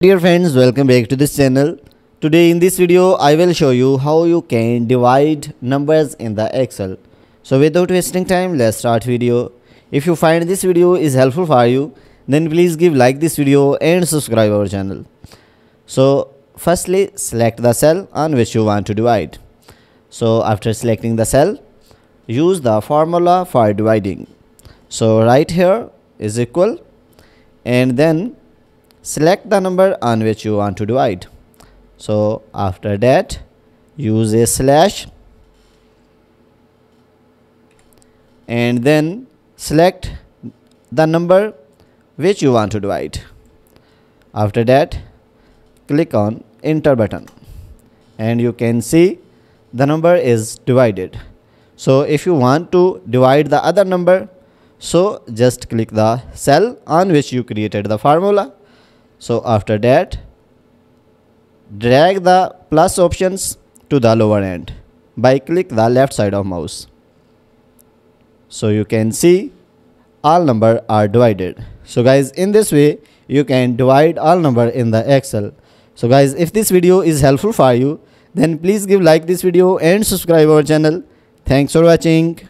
Dear friends, welcome back to this channel. Today in this video I will show you how you can divide numbers in the Excel. So without wasting time, let's start video. If you find this video is helpful for you, then please give like this video and subscribe our channel. So firstly, select the cell on which you want to divide. So after selecting the cell, use the formula for dividing. So right here is equal, and then select the number on which you want to divide. So after that, use a slash and then select the number which you want to divide. After that, click on enter button and you can see the number is divided. So if you want to divide the other number, so just click the cell on which you created the formula. So after that, drag the plus options to the lower end by click the left side of mouse. So you can see all number are divided. So guys, in this way you can divide all number in the Excel. So guys, if this video is helpful for you, then please give like this video and subscribe our channel. Thanks for watching.